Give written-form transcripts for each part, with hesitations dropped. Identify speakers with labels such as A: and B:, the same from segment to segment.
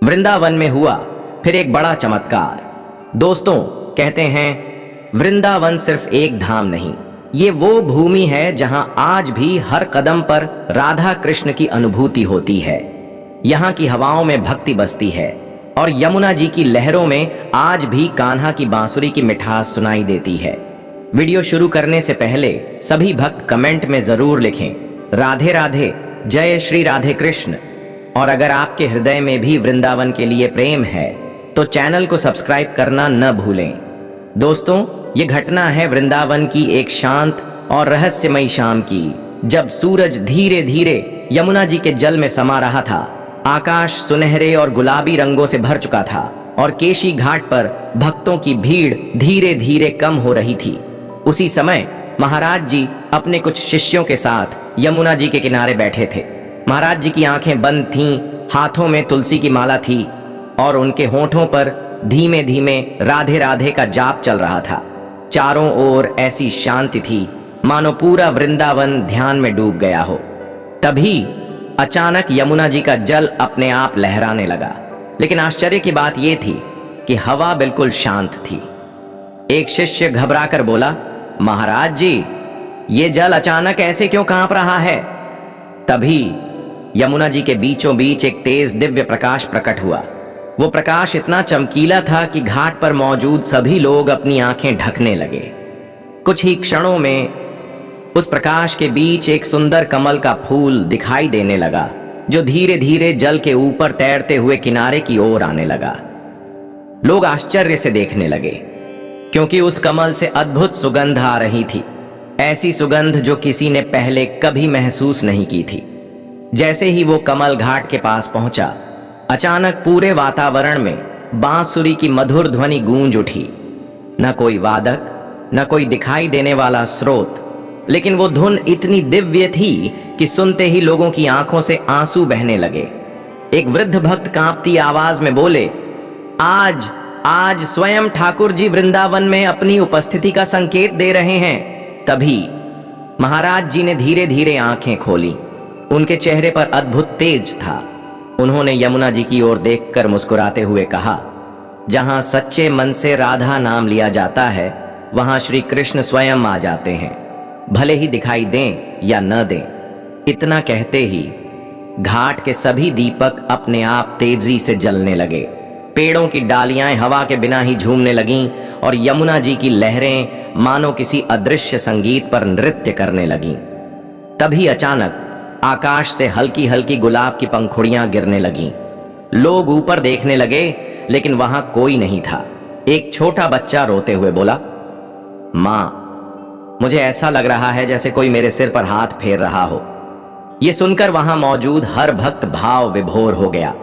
A: वृंदावन में हुआ फिर एक बड़ा चमत्कार। दोस्तों, कहते हैं वृंदावन सिर्फ एक धाम नहीं, ये वो भूमि है जहां आज भी हर कदम पर राधा कृष्ण की अनुभूति होती है। यहाँ की हवाओं में भक्ति बसती है और यमुना जी की लहरों में आज भी कान्हा की बांसुरी की मिठास सुनाई देती है। वीडियो शुरू करने से पहले सभी भक्त कमेंट में जरूर लिखें राधे राधे, जय श्री राधे कृष्ण। और अगर आपके हृदय में भी वृंदावन के लिए प्रेम है तो चैनल को सब्सक्राइब करना न भूलें। दोस्तों, ये घटना है वृंदावन की एक शांत और रहस्यमयी शाम की, जब सूरज धीरे धीरे यमुना जी के जल में समा रहा था। आकाश सुनहरे और गुलाबी रंगों से भर चुका था और केशी घाट पर भक्तों की भीड़ धीरे धीरे कम हो रही थी। उसी समय महाराज जी अपने कुछ शिष्यों के साथ यमुना जी के किनारे बैठे थे। महाराज जी की आंखें बंद थीं, हाथों में तुलसी की माला थी और उनके होठों पर धीमे धीमे राधे राधे का जाप चल रहा था। चारों ओर ऐसी शांति थी मानो पूरा वृंदावन ध्यान में डूब गया हो। तभी अचानक यमुना जी का जल अपने आप लहराने लगा, लेकिन आश्चर्य की बात यह थी कि हवा बिल्कुल शांत थी। एक शिष्य घबराकर बोला, महाराज जी, ये जल अचानक ऐसे क्यों कांप रहा है? तभी यमुना जी के बीचों बीच एक तेज दिव्य प्रकाश प्रकट हुआ। वो प्रकाश इतना चमकीला था कि घाट पर मौजूद सभी लोग अपनी आंखें ढकने लगे। कुछ ही क्षणों में उस प्रकाश के बीच एक सुंदर कमल का फूल दिखाई देने लगा, जो धीरे धीरे जल के ऊपर तैरते हुए किनारे की ओर आने लगा। लोग आश्चर्य से देखने लगे, क्योंकि उस कमल से अद्भुत सुगंध आ रही थी, ऐसी सुगंध जो किसी ने पहले कभी महसूस नहीं की थी। जैसे ही वो कमल घाट के पास पहुंचा, अचानक पूरे वातावरण में बांसुरी की मधुर ध्वनि गूंज उठी। न कोई वादक, न कोई दिखाई देने वाला स्रोत, लेकिन वो धुन इतनी दिव्य थी कि सुनते ही लोगों की आंखों से आंसू बहने लगे। एक वृद्ध भक्त कांपती आवाज में बोले, आज आज स्वयं ठाकुर जी वृंदावन में अपनी उपस्थिति का संकेत दे रहे हैं। तभी महाराज जी ने धीरे धीरे आंखें खोली। उनके चेहरे पर अद्भुत तेज था। उन्होंने यमुना जी की ओर देखकर मुस्कुराते हुए कहा, जहां सच्चे मन से राधा नाम लिया जाता है, वहां श्री कृष्ण स्वयं आ जाते हैं, भले ही दिखाई दें या न दें। इतना कहते ही घाट के सभी दीपक अपने आप तेजी से जलने लगे। पेड़ों की डालियां हवा के बिना ही झूमने लगीं और यमुना जी की लहरें मानो किसी अदृश्य संगीत पर नृत्य करने लगीं। तभी अचानक आकाश से हल्की हल्की गुलाब की पंखुड़ियां गिरने लगीं। लोग ऊपर देखने लगे, लेकिन वहां कोई नहीं था। एक छोटा बच्चा रोते हुए बोला, मां, मुझे ऐसा लग रहा है जैसे कोई मेरे सिर पर हाथ फेर रहा हो। यह सुनकर वहां मौजूद हर भक्त भाव विभोर हो गया।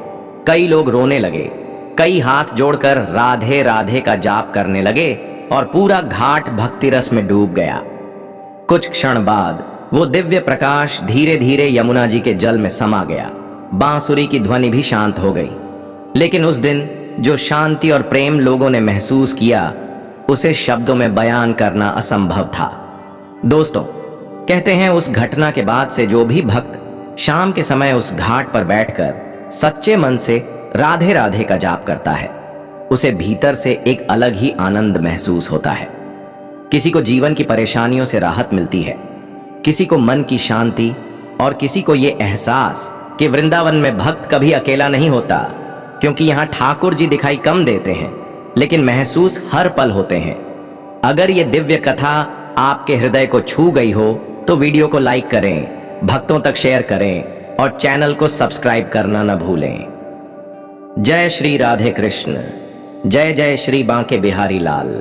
A: कई लोग रोने लगे, कई हाथ जोड़कर राधे राधे का जाप करने लगे और पूरा घाट भक्ति रस में डूब गया। कुछ क्षण बाद वो दिव्य प्रकाश धीरे धीरे यमुना जी के जल में समा गया। बांसुरी की ध्वनि भी शांत हो गई, लेकिन उस दिन जो शांति और प्रेम लोगों ने महसूस किया, उसे शब्दों में बयान करना असंभव था। दोस्तों, कहते हैं उस घटना के बाद से जो भी भक्त शाम के समय उस घाट पर बैठकर सच्चे मन से राधे राधे का जाप करता है, उसे भीतर से एक अलग ही आनंद महसूस होता है। किसी को जीवन की परेशानियों से राहत मिलती है, किसी को मन की शांति और किसी को ये एहसास कि वृंदावन में भक्त कभी अकेला नहीं होता, क्योंकि यहाँ ठाकुर जी दिखाई कम देते हैं लेकिन महसूस हर पल होते हैं। अगर ये दिव्य कथा आपके हृदय को छू गई हो तो वीडियो को लाइक करें, भक्तों तक शेयर करें और चैनल को सब्सक्राइब करना न भूलें। जय श्री राधे कृष्ण, जय जय श्री बांके बिहारी लाल।